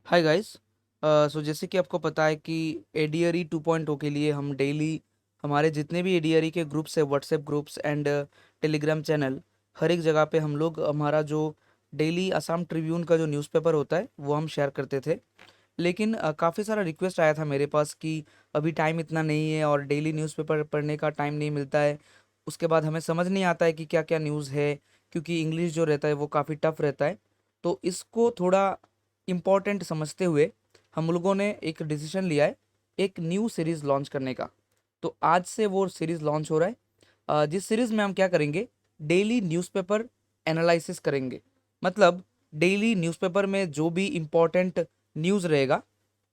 Hi guys. सो जैसे कि आपको पता है कि एडीआरई 2.0 के लिए हम डेली हमारे जितने भी एडीआरई के ग्रुप्स है, WhatsApp groups and Telegram channel, हर एक जगह पे हम लोग हमारा जो डेली असम ट्रिब्यून का जो न्यूज़पेपर होता है वो हम शेयर करते थे। लेकिन काफ़ी सारा रिक्वेस्ट आया था मेरे पास कि अभी टाइम इतना नहीं है और डेली न्यूज़पेपर पढ़ने का टाइम नहीं मिलता है। उसके बाद हमें समझ नहीं आता है कि क्या क्या न्यूज़ है, क्योंकि इंग्लिश जो रहता है वो काफ़ी टफ रहता है। तो इसको थोड़ा इम्पोर्टेंट समझते हुए हम लोगों ने एक डिसीजन लिया है, एक न्यू सीरीज़ लॉन्च करने का। तो आज से वो सीरीज़ लॉन्च हो रहा है। जिस सीरीज़ में हम क्या करेंगे, डेली न्यूज़पेपर एनालिसिस करेंगे। मतलब डेली न्यूज़पेपर में जो भी इम्पोर्टेंट न्यूज़ रहेगा,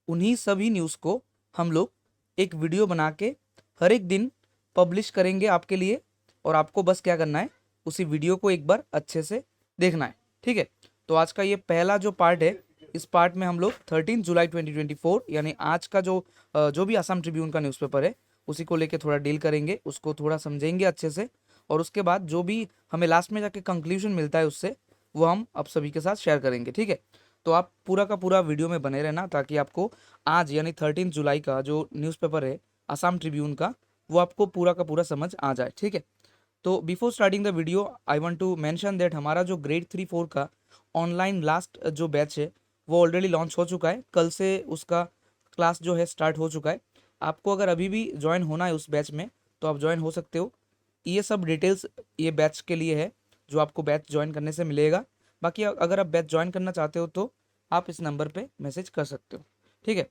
उन्हीं सभी न्यूज़ को हम लोग एक वीडियो बना के हर एक दिन पब्लिश करेंगे आपके लिए। और आपको बस क्या करना है, उसी वीडियो को एक बार अच्छे से देखना है। ठीक है। तो आज का ये पहला जो पार्ट है, इस पार्ट में हम लोग 13 जुलाई 2024 यानी आज का जो भी असम ट्रिब्यून का न्यूज़पेपर है उसी को लेके थोड़ा डील करेंगे, उसको थोड़ा समझेंगे अच्छे से। और उसके बाद जो भी हमें लास्ट में जाके कंक्लूजन मिलता है उससे, वो हम आप सभी के साथ शेयर करेंगे। ठीक है। तो आप पूरा का पूरा वीडियो में बने रहना, ताकि आपको आज यानी 13 जुलाई का जो न्यूज़पेपर है असम ट्रिब्यून का, वो आपको पूरा का पूरा समझ आ जाए। ठीक है। तो before starting the video I want to mention that हमारा जो ग्रेड 3-4 का ऑनलाइन लास्ट जो बैच है वो ऑलरेडी लॉन्च हो चुका है। कल से उसका क्लास जो है स्टार्ट हो चुका है। आपको अगर अभी भी ज्वाइन होना है उस बैच में तो आप ज्वाइन हो सकते हो। ये सब डिटेल्स ये बैच के लिए है, जो आपको बैच ज्वाइन करने से मिलेगा। बाकी अगर आप बैच ज्वाइन करना चाहते हो तो आप इस नंबर पे मैसेज कर सकते हो। ठीक है।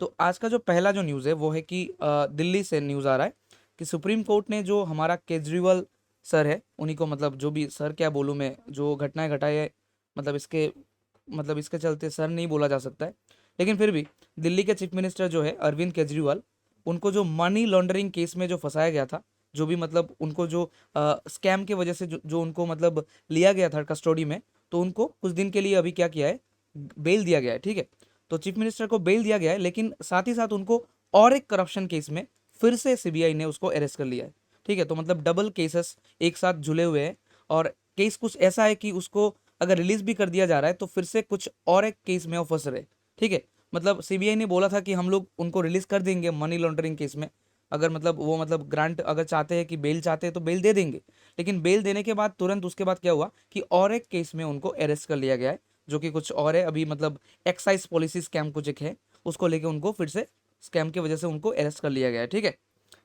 तो आज का जो पहला जो न्यूज़ है वो है कि दिल्ली से न्यूज़ आ रहा है कि सुप्रीम कोर्ट ने जो हमारा केजरीवाल सर है उन्हीं को, मतलब जो भी सर क्या बोलूँ मैं, जो घटनाएं घटाई है, मतलब इसके चलते सर नहीं बोला जा सकता है, लेकिन फिर भी दिल्ली के चीफ मिनिस्टर जो है अरविंद केजरीवाल, उनको जो मनी लॉन्ड्रिंग केस में जो फंसाया गया था, जो भी मतलब उनको जो स्कैम की वजह से जो उनको मतलब लिया गया था कस्टडी में, तो उनको कुछ दिन के लिए अभी क्या किया है, बेल दिया गया है। ठीक है। तो चीफ मिनिस्टर को बेल दिया गया है, लेकिन साथ ही साथ उनको और एक करप्शन केस में फिर से सीबीआई ने उसको अरेस्ट कर लिया है। ठीक है। तो मतलब डबल केसेस एक साथ जुड़े हुए हैं। और केस कुछ ऐसा है कि उसको अगर रिलीज भी कर दिया जा रहा है तो फिर से कुछ और एक केस में वो फंस रहे। ठीक है। मतलब सीबीआई ने बोला था कि हम लोग उनको रिलीज कर देंगे मनी लॉन्ड्रिंग केस में, अगर मतलब वो मतलब ग्रांट अगर चाहते हैं कि बेल चाहते हैं तो बेल दे देंगे। लेकिन बेल देने के बाद तुरंत उसके बाद क्या हुआ कि और एक केस में उनको अरेस्ट कर लिया गया है, जो कि कुछ और है अभी, मतलब एक्साइज पॉलिसी स्कैम कुछ एक है, उसको लेके उनको फिर से स्कैम की वजह से उनको अरेस्ट कर लिया गया है। ठीक है।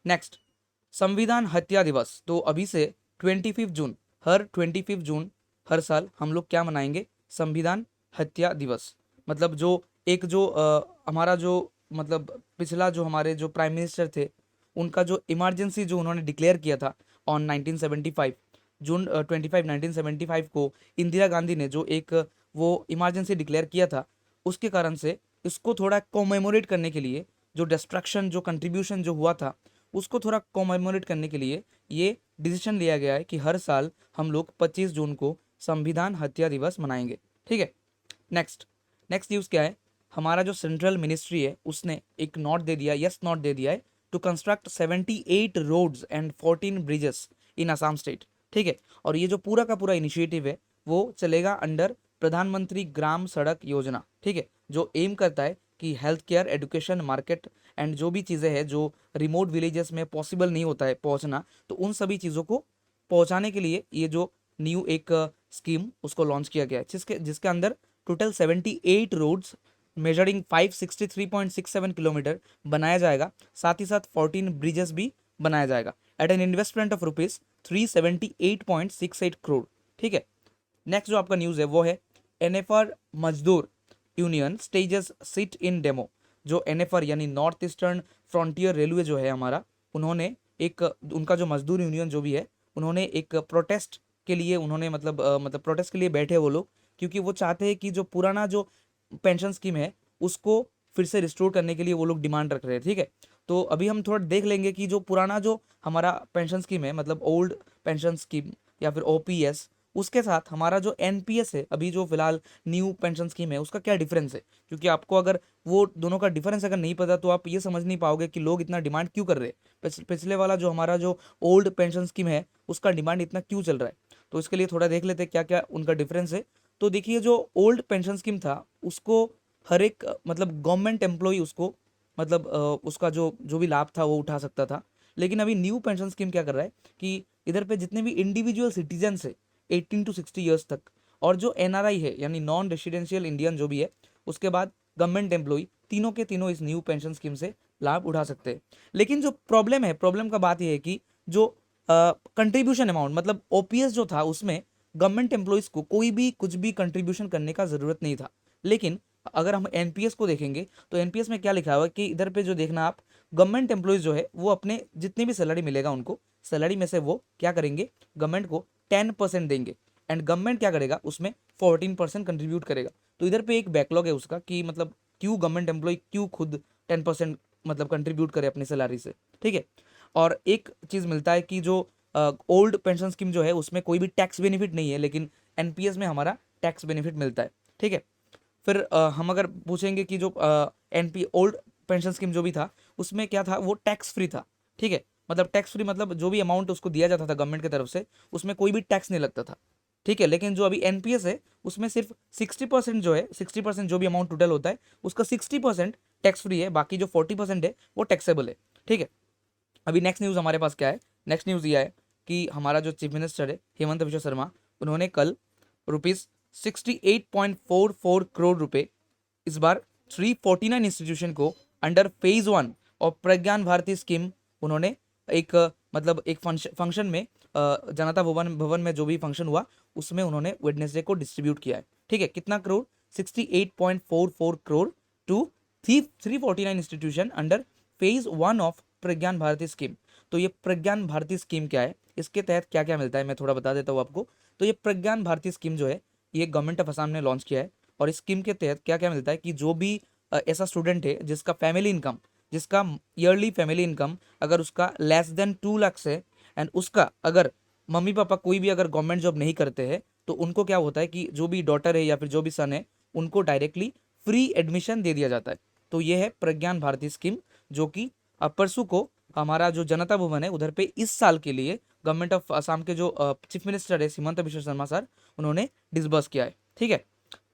नेक्स्ट, संविधान हत्या दिवस। तो अभी से 25 जून, हर 25 जून हर साल हम लोग क्या मनाएंगे, संविधान हत्या दिवस। मतलब जो एक जो हमारा जो मतलब पिछला जो हमारे जो प्राइम मिनिस्टर थे, उनका जो इमरजेंसी जो उन्होंने डिक्लेयर किया था ऑन 1975, जून 25 1975 को इंदिरा गांधी ने जो एक वो इमरजेंसी डिक्लेयर किया था, उसके कारण से इसको थोड़ा कोमेमोरेट करने के लिए, जो डिस्ट्रक्शन जो कंट्रीब्यूशन जो हुआ था उसको थोड़ा कोमेमोरेट करने के लिए ये डिसीजन लिया गया है कि हर साल हम लोग 25 जून को संविधान हत्या दिवस मनाएंगे। ठीक है। नेक्स्ट, नेक्स्ट न्यूज़ क्या है, हमारा जो सेंट्रल मिनिस्ट्री है उसने एक नोट दे दिया, यस नोट दे दिया है, to construct 78 roads and 14 bridges in Assam state. ठीक है। और ये जो पूरा का पूरा इनिशिएटिव है वो चलेगा अंडर प्रधानमंत्री ग्राम सड़क योजना। ठीक है। जो एम करता है कि health care, education, market and जो भी चीज़ें हैं जो रिमोट विलेजेस में पॉसिबल नहीं होता है पहुंचना, तो उन सभी चीज़ों को पहुंचाने के लिए ये जो न्यू एक स्कीम उसको लॉन्च किया गया है, जिसके जिसके अंदर टोटल 78 रोड्स मेजरिंग 563.67 किलोमीटर बनाया जाएगा। साथ ही साथ 14 ब्रिजेस भी बनाया जाएगा at an investment of rupees 378.68 crore. ठीक है। नेक्स्ट जो आपका न्यूज़ है वो है एनएफआर मजदूर union stages sit in demo. जो एनएफआर यानी नॉर्थ ईस्टर्न फ्रंटियर रेलवे जो है हमारा, उन्होंने एक उनका जो मजदूर यूनियन जो भी है, उन्होंने एक प्रोटेस्ट के लिए उन्होंने मतलब प्रोटेस्ट के लिए बैठे वो लोग, क्योंकि वो चाहते हैं कि जो पुराना जो पेंशन स्कीम है उसको फिर से रिस्टोर करने के लिए वो लोग डिमांड रख रहे हैं। ठीक है। तो अभी हम थोड़ा देख लेंगे कि जो पुराना जो हमारा पेंशन स्कीम है, मतलब ओल्ड पेंशन स्कीम या फिर ओपीएस, उसके साथ हमारा जो एनपीएस है अभी जो फिलहाल न्यू पेंशन स्कीम है, उसका क्या डिफरेंस है। क्योंकि आपको अगर वो दोनों का डिफरेंस अगर नहीं पता तो आप ये समझ नहीं पाओगे कि लोग इतना डिमांड क्यों कर रहे हैं, पिछले वाला जो हमारा जो ओल्ड पेंशन स्कीम है उसका डिमांड इतना क्यों चल रहा है। तो इसके लिए थोड़ा देख लेते हैं क्या क्या उनका डिफरेंस है। तो देखिए, जो ओल्ड पेंशन स्कीम था उसको हर एक मतलब गवर्नमेंट एम्प्लॉय उसको मतलब उसका जो जो भी लाभ था वो उठा सकता था। लेकिन अभी न्यू पेंशन स्कीम क्या कर रहा है कि इधर पे जितने भी इंडिविजुअल सिटीजन्स है 18 to 60 ईयर्स तक, और जो एनआरआई है यानी नॉन रेसिडेंशियल इंडियन जो भी है, उसके बाद गवर्नमेंट एम्प्लॉय, तीनों के तीनों इस न्यू पेंशन स्कीम से लाभ उठा सकते हैं। लेकिन जो प्रॉब्लम है, प्रॉब्लम का बात यह है कि जो कंट्रीब्यूशन अमाउंट मतलब ओपीएस जो था उसमें गवर्नमेंट एम्प्लॉयज को कोई भी कुछ भी कंट्रीब्यूशन करने का जरूरत नहीं था। लेकिन अगर हम एनपीएस को देखेंगे तो एनपीएस में क्या लिखा हुआ है कि इधर पे जो देखना आप, गवर्नमेंट एम्प्लॉयज जो है वो अपने जितनी भी सैलरी मिलेगा उनको, सैलरी में से वो क्या करेंगे, गवर्नमेंट को 10% देंगे, एंड गवर्नमेंट क्या करेगा उसमें 14% कंट्रीब्यूट करेगा। तो इधर पे एक बैकलॉग है उसका कि मतलब क्यों गवर्नमेंट एम्प्लॉय क्यों खुद 10% मतलब कंट्रीब्यूट करे अपनी सैलरी से, ठीक है। और एक चीज़ मिलता है कि जो ओल्ड पेंशन स्कीम जो है उसमें कोई भी टैक्स बेनिफिट नहीं है, लेकिन एनपीएस में हमारा टैक्स बेनिफिट मिलता है, ठीक है। फिर हम अगर पूछेंगे कि जो एनपी ओल्ड पेंशन स्कीम जो भी था उसमें क्या था, वो टैक्स फ्री था, ठीक है। मतलब टैक्स फ्री मतलब जो भी अमाउंट उसको दिया जाता था गवर्नमेंट की तरफ से उसमें कोई भी टैक्स नहीं लगता था, ठीक है। लेकिन जो अभी एनपीएस है उसमें सिर्फ 60% जो है, 60% जो भी अमाउंट टोटल होता है उसका 60% टैक्स फ्री है, बाकी जो 40% है वो टैक्सेबल है, ठीक है। अभी नेक्स्ट न्यूज़ हमारे पास क्या है, नेक्स्ट न्यूज़ ये है कि हमारा जो चीफ मिनिस्टर है हेमंत बिश्व शर्मा, उन्होंने कल ₹68.44 करोड़ इस बार 349 इंस्टीट्यूशन को अंडर फेज 1 और प्रज्ञान भारती स्कीम, उन्होंने एक मतलब एक फंक्शन में जनता भवन भवन में जो भी फंक्शन हुआ उसमें उन्होंने वेडनेसडे को डिस्ट्रीब्यूट किया है, ठीक है। कितना crore, 68.44 crore to 349 institution under phase 1 of Pragyan Bharati scheme. तो ये प्रज्ञान भारती स्कीम क्या है, इसके तहत क्या क्या मिलता है मैं थोड़ा बता देता हूँ आपको। तो ये प्रज्ञान भारती स्कीम जो है ये गवर्नमेंट ऑफ असम ने लॉन्च किया है, और इस स्कीम के तहत क्या क्या मिलता है कि जो भी ऐसा स्टूडेंट है जिसका फैमिली इनकम, जिसका ईयरली फैमिली इनकम अगर उसका लेस देन 2 लाख है, एंड उसका अगर मम्मी पापा कोई भी अगर गवर्नमेंट जॉब नहीं करते हैं, तो उनको क्या होता है कि जो भी डॉटर है या फिर जो भी सन है उनको डायरेक्टली फ्री एडमिशन दे दिया जाता है। तो ये है प्रज्ञान भारती स्कीम, जो कि परसों को हमारा जो जनता भवन है उधर पे इस साल के लिए गवर्नमेंट ऑफ असम के जो चीफ मिनिस्टर है हिमंत बिश्व शर्मा सर, उन्होंने डिसबर्स किया है, ठीक है।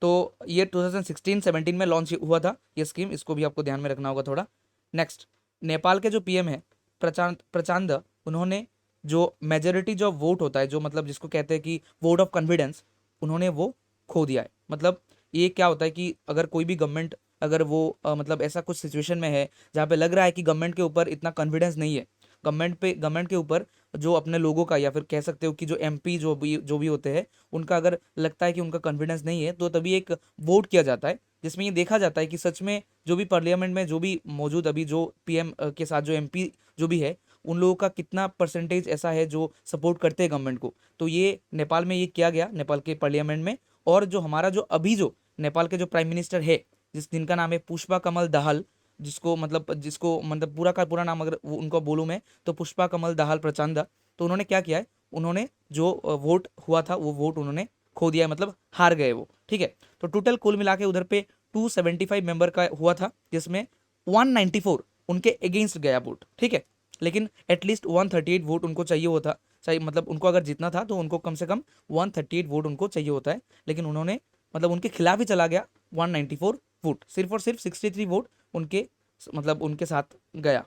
तो ये 2016-17 में लॉन्च हुआ था ये स्कीम, इसको भी आपको ध्यान में रखना होगा थोड़ा। नेक्स्ट, नेपाल के जो पीएम है प्रचांद, उन्होंने जो मेजोरिटी जो वोट होता है, जो मतलब जिसको कहते हैं कि वोट ऑफ कॉन्फिडेंस, उन्होंने वो खो दिया है। मतलब ये क्या होता है कि अगर कोई भी गवर्नमेंट अगर वो मतलब ऐसा कुछ सिचुएशन में है जहाँ पे लग रहा है कि गवर्नमेंट के ऊपर इतना कॉन्फिडेंस नहीं है, गवर्नमेंट के ऊपर जो अपने लोगों का, या फिर कह सकते हो कि जो एमपी जो भी होते हैं उनका अगर लगता है कि उनका कॉन्फिडेंस नहीं है, तो तभी एक वोट किया जाता है जिसमें ये देखा जाता है कि सच में जो भी पार्लियामेंट में जो भी मौजूद अभी जो पीएम के साथ जो एमपी जो भी है उन लोगों का कितना परसेंटेज ऐसा है जो सपोर्ट करते हैं गवर्नमेंट को। तो ये नेपाल में ये किया गया, नेपाल के पार्लियामेंट में। और जो हमारा जो अभी जो नेपाल के जो प्राइम मिनिस्टर है जिनका नाम है पुष्पा कमल दाहाल, जिसको मतलब पूरा का पूरा नाम अगर उनको बोलूँ मैं तो पुष्पा कमल दाहाल प्रचंड। तो उन्होंने क्या किया है, उन्होंने जो वोट हुआ था वो वोट उन्होंने खो दिया है, मतलब हार गए वो, ठीक है। तो टोटल कुल मिला के उधर पे 275 मेंबर का हुआ था, जिसमें 194 उनके अगेंस्ट गया वोट, ठीक है। लेकिन एटलीस्ट 138 वोट उनको चाहिए होता, सही मतलब उनको अगर जीतना था तो उनको कम से कम 138 वोट उनको चाहिए होता है, लेकिन उन्होंने मतलब उनके खिलाफ ही चला गया 194 वोट, सिर्फ और सिर्फ 63 वोट उनके मतलब उनके साथ गया।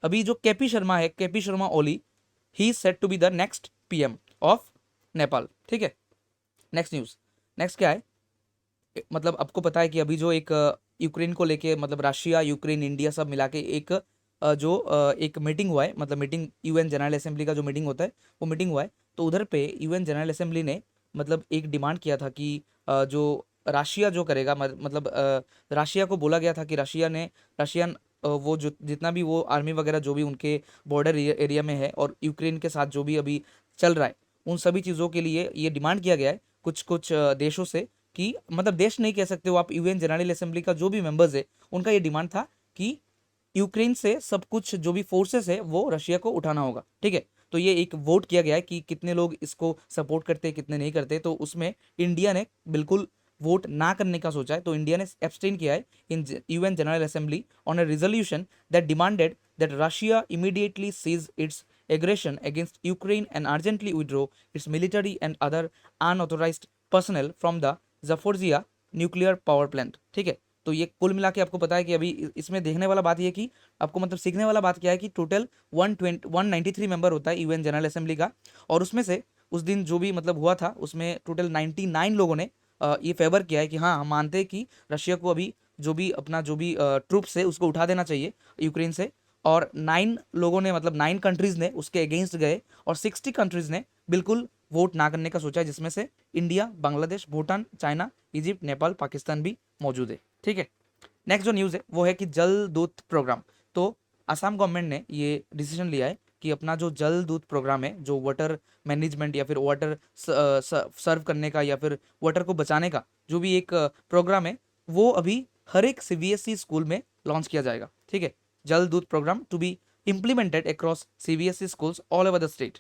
अभी जो केपी शर्मा है, KP Sharma Oli, he set to be the next PM of Nepal, ठीक है। नेक्स्ट न्यूज़, नेक्स्ट क्या है, मतलब आपको पता है कि अभी जो एक यूक्रेन को लेके मतलब रशिया यूक्रेन इंडिया सब मिला के एक एक मीटिंग हुआ है, मतलब मीटिंग यूएन जनरल असेंबली का जो मीटिंग होता है वो मीटिंग हुआ है। तो उधर पे यूएन जनरल असेंबली ने मतलब एक डिमांड किया था कि जो रशिया जो करेगा मतलब रशिया को बोला गया था कि रशियन वो जो जितना भी वो आर्मी वगैरह जो भी उनके बॉर्डर एरिया में है और यूक्रेन के साथ जो भी अभी चल रहा है, उन सभी चीज़ों के लिए ये डिमांड किया गया है कुछ कुछ देशों से कि मतलब देश नहीं कह सकते हो आप, यूएन जनरल असेंबली का जो भी मेंबर्स है उनका ये डिमांड था कि यूक्रेन से सब कुछ जो भी फोर्सेस है वो रशिया को उठाना होगा, ठीक है। तो ये एक वोट किया गया है कि कितने लोग इसको सपोर्ट करते हैं कितने नहीं करते। तो उसमें इंडिया ने बिल्कुल वोट ना करने का सोचा है, तो इंडिया ने एब्सटेन किया है in UN General Assembly on a resolution that demanded that Russia immediately cease its aggression against Ukraine and urgently withdraw its military and other unauthorized personnel from the Zaporizhia nuclear power plant, ठीक है। तो ये कुल मिला के आपको पता है कि अभी इसमें देखने वाला बात ये कि आपको मतलब सीखने वाला बात क्या है कि टोटल 193 मेंबर होता है यूएन जनरल असेंबली का, और उसमें से उस दिन जो भी मतलब हुआ था उसमें टोटल 99 लोगों ने ये फेवर किया है कि हाँ हम मानते हैं कि रशिया को अभी जो भी ट्रूप्स है उसको उठा देना चाहिए यूक्रेन से। और 9 लोगों ने मतलब 9 कंट्रीज ने उसके अगेंस्ट गए, और 60 कंट्रीज ने बिल्कुल वोट ना करने का सोचा है, जिसमें से India, Bangladesh, Bhutan, China, Egypt, Nepal, Pakistan भी मौजूद है। ठीक है, नेक्स्ट जो न्यूज़ है वो है कि जल दूत प्रोग्राम। तो असम गवर्नमेंट ने ये डिसीजन लिया है कि अपना जो जल दूत प्रोग्राम है, जो वाटर मैनेजमेंट या फिर वाटर सर्व करने का या फिर वाटर को बचाने का जो भी एक प्रोग्राम है, वो अभी हर एक सीबीएसई स्कूल में लॉन्च किया जाएगा। ठीक है, Jal Doot programme to be implemented across CBSE schools all over the state.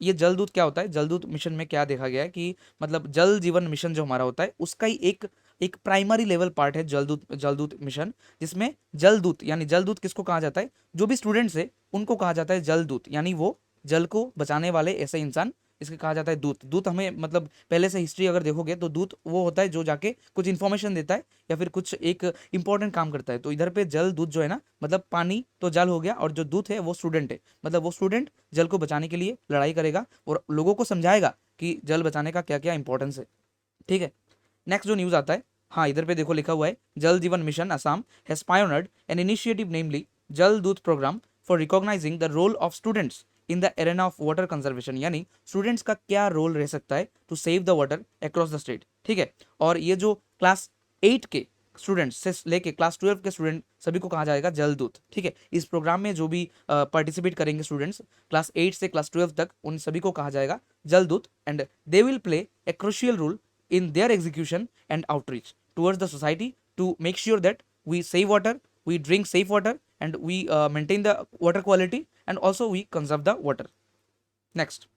ये जल दूत क्या होता है? जल दूत मिशन में क्या देखा गया है कि मतलब जल जीवन मिशन जो हमारा होता है उसका ही एक एक प्राइमरी लेवल पार्ट है जल दूत मिशन, जिसमें जल दूत यानी जल दूत किसको कहा जाता है? जो भी स्टूडेंट्स है उनको कहा जाता है जल दूत, यानी वो जल को बचाने वाले ऐसे इंसान, इसके कहा जाता है दूत। दूत हमें मतलब पहले से हिस्ट्री अगर देखोगे तो दूत वो होता है जो जाके कुछ इन्फॉर्मेशन देता है या फिर कुछ एक इंपॉर्टेंट काम करता है। तो इधर पे जल दूत जो है ना, मतलब पानी तो जल हो गया, और जो दूत है वो स्टूडेंट है, मतलब वो स्टूडेंट जल को बचाने के लिए लड़ाई करेगा और लोगों को समझाएगा कि जल बचाने का क्या क्या इंपॉर्टेंस है। ठीक है, नेक्स्ट जो न्यूज़ आता है, हाँ इधर पे देखो लिखा हुआ है Jal Jeevan Mission Assam has pioneered an initiative namely Jal Doot programme for recognising the role of students in the arena of water conservation, यानी स्टूडेंट्स का क्या रोल रह सकता है to save the water across the state. ठीक है, और ये जो क्लास 8 के स्टूडेंट्स से लेके क्लास 12 के स्टूडेंट सभी को कहा जाएगा जल दूत। ठीक है, इस प्रोग्राम में जो भी पार्टिसिपेट करेंगे स्टूडेंट्स क्लास 8 से क्लास 12 तक, उन सभी को कहा जाएगा Jal Doot, and they will play a crucial role in their execution and outreach towards the society to make sure that we save water, we drink safe water, and we maintain the water quality, and also we conserve the water. Next,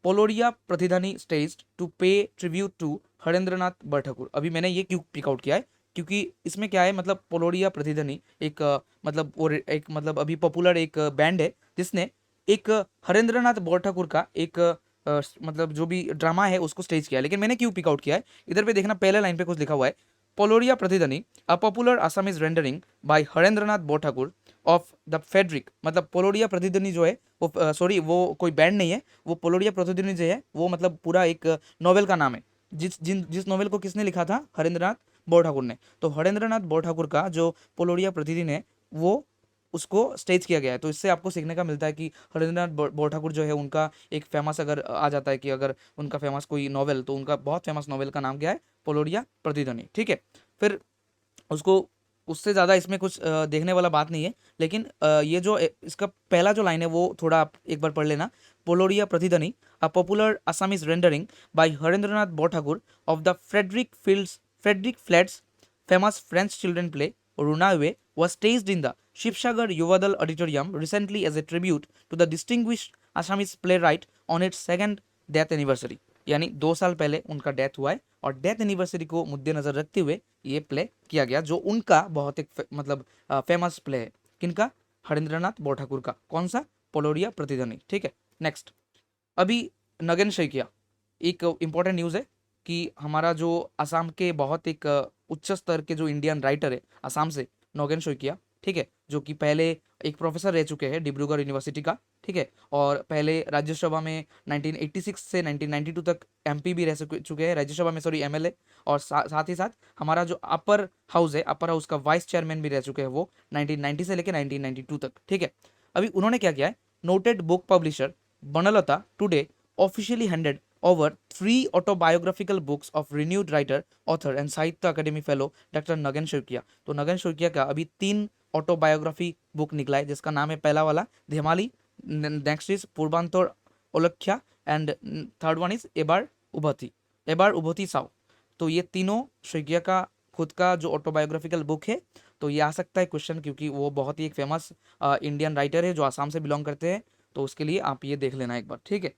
Poloria Pratidhwani staged to pay tribute to Harendranath Barthakur. अभी मैंने ये क्यों pick out किया है क्योंकि इसमें क्या है, मतलब पोलोरिया प्रतिध्वनि एक मतलब वो एक मतलब अभी पॉपुलर एक बैंड है जिसने एक हरेंद्रनाथ बरठाकुर का एक मतलब जो भी ड्रामा है उसको स्टेज किया है। लेकिन मैंने क्यों पिक आउट किया है, इधर पे देखना पहले लाइन पे कुछ लिखा हुआ है, Poloria Pratidhwani a popular Assamese rendering by Harendranath Barthakur of the Frederick. मतलब पोलोरिया प्रतिध्वनि जो है वो सॉरी वो कोई बैंड नहीं है, वो पोलोरिया प्रतिध्वनि जो है वो मतलब पूरा एक नॉवेल का नाम है, जिस नॉवेल को किसने लिखा था? हरेंद्रनाथ बरठाकुर ने। तो हरेंद्रनाथ बरठाकुर का जो पोलोरिया प्रतिदिन है वो उसको स्टेज किया गया है। तो इससे आपको सीखने का मिलता है कि हरेंद्रनाथ बरठाकुर जो है उनका एक फेमस अगर आ जाता है कि अगर उनका फेमस कोई नॉवेल, तो उनका बहुत फेमस नॉवेल का नाम क्या है? पोलोरिया प्रतिध्वनि। ठीक है, फिर उसको उससे ज़्यादा इसमें कुछ देखने वाला बात नहीं है, लेकिन ये जो इसका पहला जो लाइन है वो थोड़ा आप एक बार पढ़ लेना। Poloria Pratidhwani a popular Assamese rendering by Harendranath Barthakur of the Frederick flats famous French children play Runaway was staged in the Shivsagar Yuvadal Auditorium recently as a tribute to the distinguished Assamese playwright on its second death anniversary। यानी 2 साल पहले उनका death हुआ है और death anniversary को मद्देनजर रखते हुए ये प्ले किया गया, जो उनका बहुत एक मतलब फेमस प्ले है। किनका? हरेंद्रनाथ बरठाकुर का। कौन सा? पोलोरिया प्रतिध्वनि। ठीक है, नेक्स्ट, अभी नगेन शइकिया एक इंपॉर्टेंट न्यूज़ है कि हमारा जो असम के बहुत एक उच्च स्तर के जो इंडियन राइटर है असम से, नगेन शइकिया, ठीक है, जो कि पहले एक प्रोफेसर रह चुके हैं डिब्रूगढ़ यूनिवर्सिटी का। ठीक है, और पहले राज्यसभा में 1986 से 1992 तक एमपी भी रह चुके हैं राज्यसभा में, सॉरी एमएलए, और साथ ही साथ हमारा जो अपर हाउस है, अपर हाउस का वाइस चेयरमैन भी रह चुके हैं वो 1990 से लेकर 1992 तक। ठीक है, अभी उन्होंने क्या किया है, noted book publisher Banalata today officially handed over 3 autobiographical books of renewed writer, author and साहित्य academy fellow doctor again Saikia. तो नगेन शइकिया का अभी 3 ऑटोबायोग्राफी बुक निकला है, जिसका नाम है पहला वाला Dhemali, next is Purbantar Olakhya, and third one is Ebar Ubhoti Sao. तो ये तीनों शइकिया का खुद का जो ऑटोबायोग्राफिकल बुक है। तो ये आ सकता है क्वेश्चन, क्योंकि वो बहुत ही एक फेमस इंडियन राइटर है जो आसाम से बिलोंग करते हैं, तो उसके लिए आप ये देख लेना एक बार। ठीक है,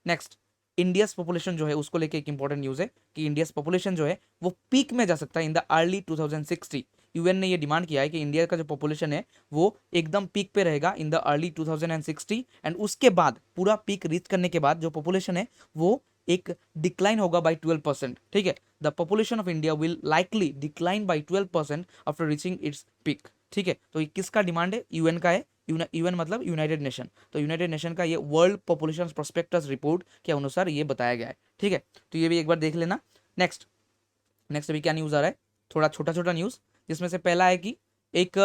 नेक्स्ट, इंडियाज पॉपुलेशन जो है उसको लेके एक इंपॉर्टेंट न्यूज़ है कि इंडियाज पॉपुलेशन जो है वो पीक में जा सकता है इन द अर्ली 2060। यूएन ने ये डिमांड किया है कि इंडिया का जो पॉपुलेशन है वो एकदम पीक पे रहेगा इन द अर्ली 2060, एंड उसके बाद पूरा पीक रीच करने के बाद जो पॉपुलेशन है वो एक डिक्लाइन होगा बाई 12%, ठीक है। The population of India will likely decline by 12% after reaching its peak, ठीक है। तो ये किसका डिमांड है? यूएन का है। यूएन मतलब यूनाइटेड नेशन। तो यूनाइटेड नेशन का ये वर्ल्ड पॉपुलेशन प्रोस्पेक्टस रिपोर्ट के अनुसार ये बताया गया है, ठीक है। तो ये भी एक बार देख लेना। नेक्स्ट नेक्स्ट अभी क्या न्यूज़ आ रहा है, थोड़ा छोटा छोटा न्यूज़, जिसमें से पहला है कि एक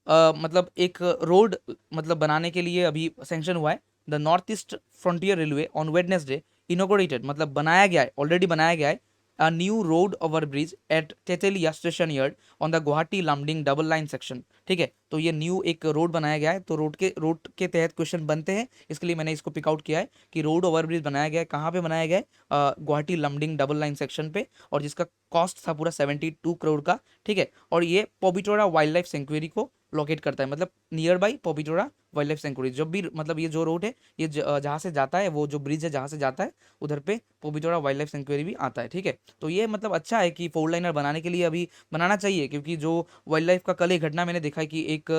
मतलब एक रोड मतलब बनाने के लिए अभी सेंक्शन हुआ है। The North East Frontier Railway on Wednesday inaugurated, मतलब बनाया गया है, ऑलरेडी बनाया गया है, a new road over bridge at Tetelia station yard on the Guwahati Lumding double line section, ठीक है। तो ये न्यू एक रोड बनाया गया है। तो रोड के तहत क्वेश्चन बनते हैं, इसके लिए मैंने इसको पिक आउट किया है कि रोड ओवर ब्रिज बनाया गया है, कहाँ पे बनाया गया है? Guwahati Lumding double line section पे, और जिसका कॉस्ट था पूरा 72 करोड़ का, ठीक है। और ये पोबिटोरा वाइल्ड लाइफ सेंचुरी को लोकेट करता है, मतलब near by Pobitora wild life sanctuary. जब भी मतलब ये जो रोड है, ये जहाँ से जाता है, वो जो ब्रिज है जहाँ से जाता है, उधर पे पोबिटोरा वाइल्ड लाइफ सेंचुरी भी आता है, ठीक है। तो ये मतलब अच्छा है कि फोर लाइनर बनाने के लिए अभी बनाना चाहिए, क्योंकि जो वाइल्ड लाइफ का कल एक घटना मैंने देखा है कि एक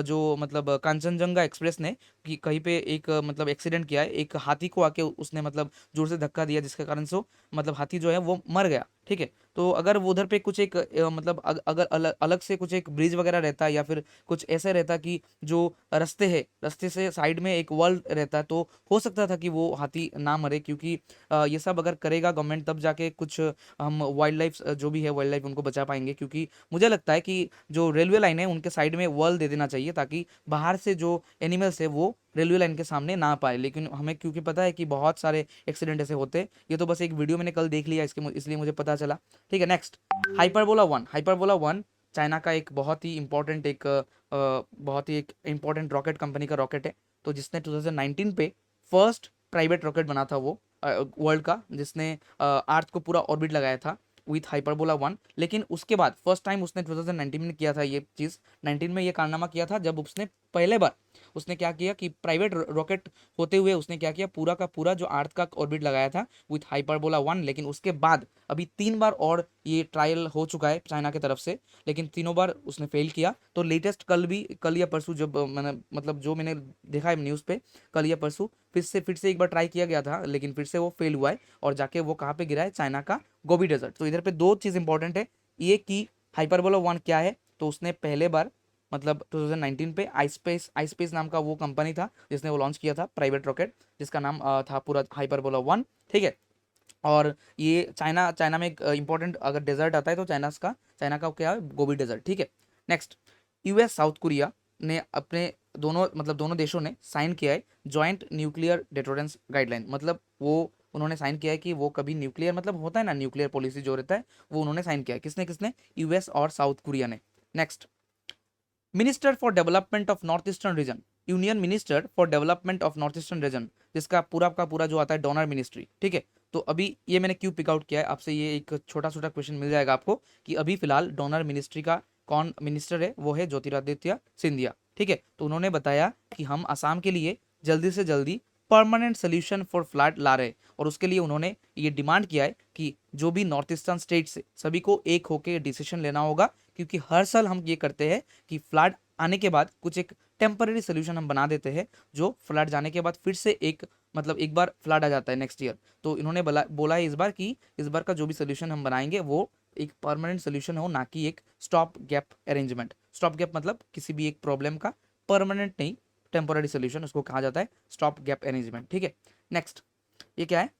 जो मतलब कांचनजंगा एक्सप्रेस ने कि कहीं पे एक मतलब एक्सीडेंट किया है, एक हाथी को आके उसने मतलब जोर से धक्का दिया, जिसके कारण से मतलब हाथी जो है वो मर गया, ठीक है। तो अगर वो उधर पे कुछ एक मतलब अगर अलग अलग से कुछ एक ब्रिज वगैरह रहता है, या फिर कुछ ऐसे रहता कि जो रास्ते है, रास्ते से साइड में एक वॉल रहता है, तो हो सकता था कि वो हाथी ना मरे, क्योंकि ये सब अगर करेगा गवर्नमेंट, तब जाके कुछ हम वाइल्ड लाइफ जो भी है वाइल्ड लाइफ उनको बचा पाएंगे। क्योंकि मुझे लगता है कि जो रेलवे लाइन है उनके साइड में वॉल दे देना चाहिए, ताकि बाहर से जो एनिमल्स है वो रेलवे लाइन के सामने ना पाए। लेकिन हमें क्योंकि पता है कि बहुत सारे एक्सीडेंट ऐसे होते हैं, ये तो बस एक वीडियो मैंने कल देख लिया, इसलिए मुझे पता चला, ठीक है। नेक्स्ट, हाइपरबोला 1 चाइना का एक बहुत ही इंपॉर्टेंट एक बहुत ही एक इंपॉर्टेंट रॉकेट कंपनी का रॉकेट है। तो जिसने 2019 पे फर्स्ट प्राइवेट रॉकेट बना था वो वर्ल्ड का, जिसने अर्थ को पूरा ऑर्बिट लगाया था विथ हाइपरबोला 1। लेकिन उसके बाद फर्स्ट टाइम उसने 2019 में किया था ये चीज़। 19 में ये कारनामा किया था जब उसने पहले बार उसने क्या किया कि प्राइवेट रॉकेट होते हुए उसने क्या किया, पूरा का पूरा जो अर्थ का ऑर्बिट लगाया था विथ हाइपरबोला 1। लेकिन उसके बाद अभी 3 बार और ये ट्रायल हो चुका है चाइना की तरफ से, लेकिन तीनों बार उसने फेल किया। तो लेटेस्ट कल या परसों जब मैंने मतलब जो मैंने देखा है न्यूज़ पे, कल या परसों फिर से एक बार ट्राई किया गया था, लेकिन फिर से वो फेल हुआ है, और जाके वो कहाँ पे गिरा है? चाइना का गोबी डेजर्ट। तो इधर पे दो चीज़ इंपॉर्टेंट है, ये कि हाइपरबोला 1 क्या है। तो उसने पहले बार मतलब 2019 पे आईस्पेस नाम का वो कंपनी था जिसने वो लॉन्च किया था प्राइवेट रॉकेट, जिसका नाम था पूरा हाइपरबोला 1, ठीक है। और ये चाइना में एक इंपॉर्टेंट अगर डेजर्ट आता है तो चाइना का क्या है? गोबी डेजर्ट, ठीक है। नेक्स्ट, यूएस साउथ कोरिया ने अपने दोनों देशों ने साइन किया है जॉइंट न्यूक्लियर डेटोरेंस गाइडलाइन। मतलब वो उन्होंने साइन किया है कि वो कभी न्यूक्लियर मतलब होता है ना, न्यूक्लियर पॉलिसी जो रहता है, वो उन्होंने साइन किया है। किसने किसने? यूएस और साउथ कोरिया ने। Next, minister for development of north eastern region, union minister for development of north eastern region, जिसका पूरा का पूरा जो आता है डोनर मिनिस्ट्री, ठीक है। तो अभी ये मैंने क्यों पिक आउट किया है आपसे, ये एक छोटा छोटा क्वेश्चन मिल जाएगा आपको कि अभी फिलहाल डोनर मिनिस्ट्री का कौन मिनिस्टर है? वो है ज्योतिरादित्य सिंधिया, ठीक है। तो उन्होंने बताया कि हम असम के लिए जल्दी से जल्दी परमानेंट सोल्यूशन फॉर फ्लड ला रहे हैं, और उसके लिए उन्होंने ये डिमांड किया है कि जो भी नॉर्थ ईस्टर्न स्टेट से सभी को एक होकर डिसीजन लेना होगा, क्योंकि हर साल हम ये करते हैं कि फ्लड आने के बाद कुछ एक टेम्पररी सोल्यूशन हम बना देते हैं, जो फ्लड जाने के बाद फिर से एक मतलब एक बार फ्लड आ जाता है नेक्स्ट ईयर। तो इन्होंने बोला है इस बार कि इस बार का जो भी सोल्यूशन हम बनाएंगे वो एक परमानेंट सोल्यूशन हो, ना कि एक stop gap arrangement. Stop gap मतलब किसी भी एक प्रॉब्लम का परमानेंट नहीं, टेम्पोररी सोल्यूशन उसको कहा जाता है स्टॉप गैप अरेंजमेंट, ठीक है। नेक्स्ट, ये क्या है?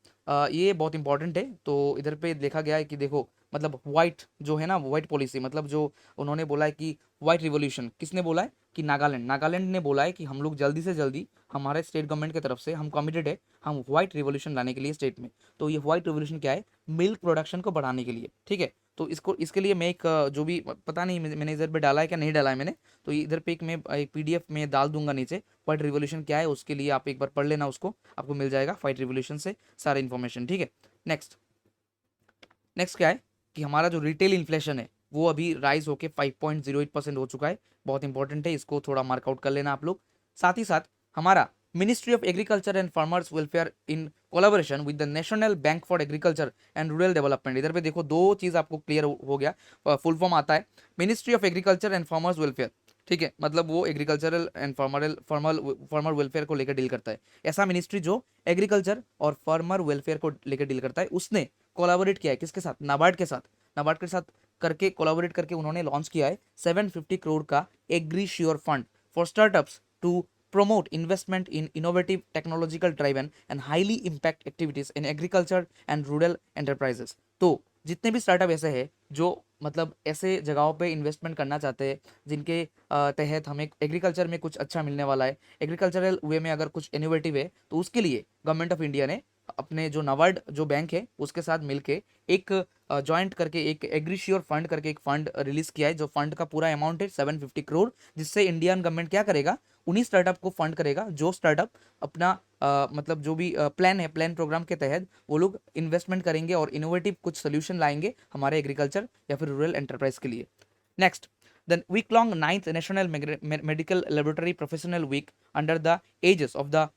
ये बहुत इंपॉर्टेंट है। तो इधर पे देखा गया है कि देखो मतलब व्हाइट जो है ना, व्हाइट पॉलिसी, मतलब जो उन्होंने बोला है कि व्हाइट रिवॉल्यूशन, किसने बोला है? कि नागालैंड ने बोला है कि हम लोग जल्दी से जल्दी हमारे स्टेट गवर्नमेंट की तरफ से हम कमिटेड है हम व्हाइट रिवॉल्यूशन लाने के लिए स्टेट में। तो ये व्हाइट रिवॉल्यूशन क्या है? मिल्क प्रोडक्शन को बढ़ाने के लिए, ठीक है। तो इसके लिए मैं एक जो भी पता नहीं मैंने इधर पे डाला है क्या नहीं डाला है मैंने, तो इधर पे एक मैं एक पीडीएफ में डाल दूंगा नीचे, व्हाइट रिवॉल्यूशन क्या है उसके लिए आप एक बार पढ़ लेना, उसको आपको मिल जाएगा व्हाइट रिवॉल्यूशन से सारा इन्फॉर्मेशन, ठीक है। नेक्स्ट नेक्स्ट क्या है कि हमारा जो रिटेल इन्फ्लेशन है वो अभी राइज होके 5.08% हो चुका है। बहुत इंपॉर्टेंट है, इसको थोड़ा मार्कआउट कर लेना आप लोग। साथ ही साथ हमारा ministry of agriculture and farmers welfare in collaboration with the national bank for agriculture and rural development, इधर पे देखो दो चीज़ आपको क्लियर हो गया। फुल फॉर्म आता है ministry of agriculture and farmers welfare, ठीक है, मतलब वो एग्रीकल्चरल एंड फार्मर वेलफेयर को लेकर डील करता है। ऐसा मिनिस्ट्री जो एग्रीकल्चर और फार्मर वेलफेयर को लेकर डील करता है, उसने कोलैबोरेट किया है किसके साथ? नाबार्ड के साथ। नाबार्ड के साथ करके कोलैबोरेट करके उन्होंने लॉन्च किया है 750 करोड़ का agri sure fund for startups to promote investment in innovative technological driven and highly impact activities in agriculture and rural enterprises। तो जितने भी स्टार्टअप ऐसे हैं जो मतलब ऐसे जगहों पे इन्वेस्टमेंट करना चाहते हैं जिनके तहत हमें एग्रीकल्चर में कुछ अच्छा मिलने वाला है, एग्रीकल्चरल वे में अगर कुछ इनोवेटिव है, तो उसके लिए गवर्नमेंट ऑफ इंडिया ने अपने जो नाबार्ड जो बैंक है उसके साथ मिलके एक जॉइंट करके एक एग्रीश्योर फंड करके एक फंड रिलीज किया है, जो फंड का पूरा अमाउंट है 750 करोड़, जिससे इंडियन गवर्नमेंट क्या करेगा, उन्हीं स्टार्टअप को फंड करेगा जो स्टार्टअप अपना मतलब जो भी प्लान है, प्लान प्रोग्राम के तहत वो लोग इन्वेस्टमेंट करेंगे और इनोवेटिव कुछ सोल्यूशन लाएंगे हमारे एग्रीकल्चर या फिर रूरल एंटरप्राइज के लिए। Next, the week long 9th national medical laboratory professional week under the aegis of the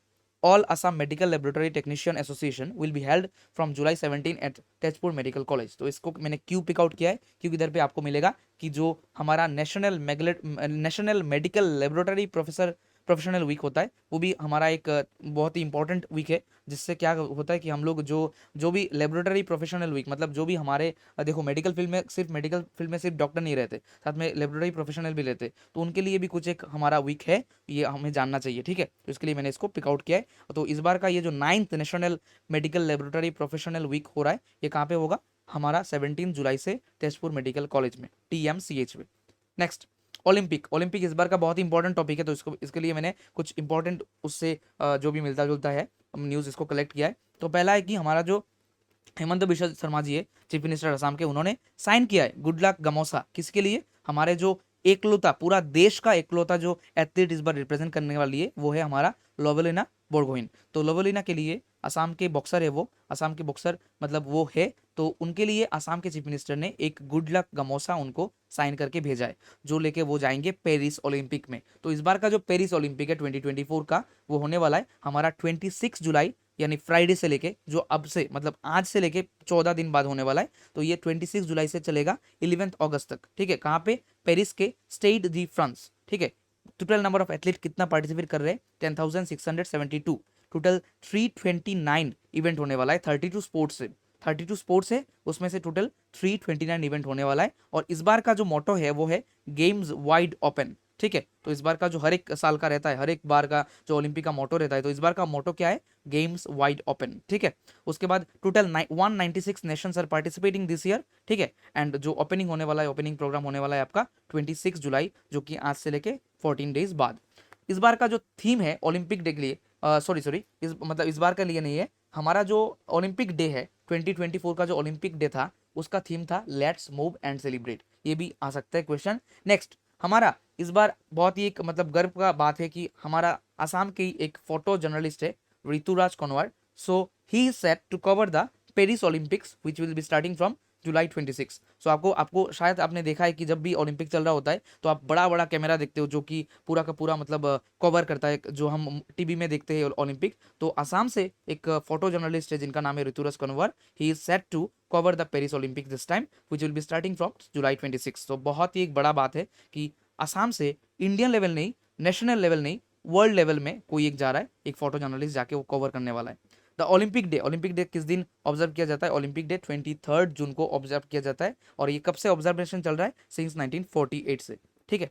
All Assam Medical Laboratory Technician Association will be held from July 17 at Tezpur medical college. तो इसको मैंने क्यों pick out किया है, क्योंकि इधर पे आपको मिलेगा कि जो हमारा national medical laboratory professional week होता है, वो भी हमारा एक बहुत ही इंपॉर्टेंट वीक है, जिससे क्या होता है कि हम लोग जो जो भी लेबोरेटरी प्रोफेशनल वीक मतलब जो भी हमारे देखो मेडिकल फील्ड में सिर्फ डॉक्टर नहीं रहते, साथ में लेबोरेटरी प्रोफेशनल भी रहते, तो उनके लिए भी कुछ एक हमारा वीक है, ये हमें जानना चाहिए। ठीक है, तो इसके लिए मैंने इसको पिक आउट किया है। तो इस बार का ये जो 9th national medical laboratory professional week हो रहा है, ये कहाँ पे होगा? हमारा 17 जुलाई से तेजपुर मेडिकल कॉलेज में, TMCH में। नेक्स्ट, ओलंपिक इस बार का बहुत ही इंपॉर्टेंट टॉपिक है, तो इसके लिए मैंने कुछ इंपॉर्टेंट उससे जो भी मिलता जुलता है न्यूज़ इसको कलेक्ट किया है। तो पहला है कि हमारा जो हेमंत बिश्व शर्मा जी है, चीफ मिनिस्टर असम के, उन्होंने साइन किया है गुड लक गमोसा। किसके लिए? हमारे जो एकलौता, पूरा देश का एकलौता जो एथलीट इस बार रिप्रेजेंट करने वाली है, वो है हमारा लोवेलिना बोरगोहिन। तो लोवेलिना के लिए असम के बॉक्सर है, वो असम के बॉक्सर मतलब वो है, तो उनके लिए असम के चीफ मिनिस्टर ने एक गुड लक गमोसा उनको साइन करके भेजा है, जो लेके वो जाएंगे पेरिस ओलंपिक में। तो इस बार का जो पेरिस ओलंपिक है 2024 का, वो होने वाला है हमारा 26 जुलाई यानी फ्राइडे से लेके, जो अब से मतलब आज से लेके 14 दिन बाद होने वाला है। तो ये 26 जुलाई से चलेगा 11 अगस्त तक। ठीक है, कहाँ पे? पेरिस के स्टेड दी फ्रांस। ठीक है, टोटल नंबर ऑफ एथलीट कितना पार्टिसिपेट कर रहे हैं? 10,672। टोटल 329 इवेंट होने वाला है, 32 स्पोर्ट्स है, उसमें से टोटल 329 इवेंट होने वाला है। और इस बार का जो मोटो है वो है गेम्स वाइड ओपन। ठीक है, तो इस बार का जो हर एक साल का रहता है, हर एक बार का जो ओलंपिक का मोटो रहता है, तो इस बार का मोटो क्या है? Games wide open. ठीक है, उसके बाद total 196 nations are participating this year. ठीक है, एंड जो ओपनिंग होने वाला है, ओपनिंग प्रोग्राम होने वाला है आपका 26 जुलाई, जो कि आज से लेके 14 डेज बाद। इस बार का जो थीम है ओलंपिक डे के लिए, सॉरी इस बार के लिए नहीं है, हमारा जो ओलंपिक डे है 2024 का जो ओलंपिक डे था, उसका थीम था लेट्स मूव एंड सेलिब्रेट। ये भी आ सकता है क्वेश्चन। नेक्स्ट, हमारा इस बार बहुत ही एक मतलब गर्व का बात है कि हमारा आसाम की एक फोटो जर्नलिस्ट है Rituraj Konwar. So he is set to cover the Paris Olympics which will be starting from July 26। So आपको शायद आपने देखा है कि जब भी ओलंपिक चल रहा होता है तो आप बड़ा बड़ा कैमरा देखते हो, जो कि पूरा का पूरा मतलब कवर करता है, जो हम टीवी में देखते हैं ओलंपिक। तो आसाम से एक फोटो जर्नलिस्ट है जिनका नाम है Rituraj Kanwar. He is set to cover the Paris Olympic this time which will be starting from July 26। तो बहुत ही एक बड़ा बात है कि आसाम से इंडियन लेवल नहीं, नेशनल लेवल नहीं, वर्ल्ड लेवल में कोई एक जा रहा है, एक फोटो जर्नलिस्ट जाके वो कवर करने वाला है। द ओलंपिक डे किस दिन ऑब्जर्व किया जाता है? ओलंपिक डे 23 जून को ऑब्जर्व किया जाता है, और ये कब से ऑब्जर्वेशन चल रहा है? सिंस 1948 से। ठीक है,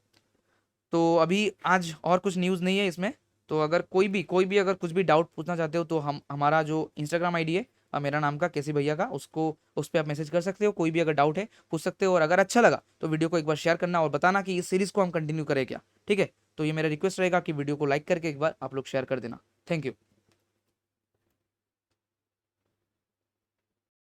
तो अभी आज और कुछ न्यूज़ नहीं है इसमें। तो अगर कोई भी अगर कुछ भी डाउट पूछना चाहते हो, तो हमारा जो इंस्टाग्राम आईडी है मेरा नाम का केसी भैया का, उसको उस पर आप मैसेज कर सकते हो, कोई भी अगर डाउट है पूछ सकते हो। और अगर अच्छा लगा तो वीडियो को एक बार शेयर करना और बताना कि इस सीरीज़ को हम कंटिन्यू करें क्या। ठीक है, तो ये मेरा रिक्वेस्ट रहेगा कि वीडियो को लाइक करके एक बार आप लोग शेयर कर देना। Thank you.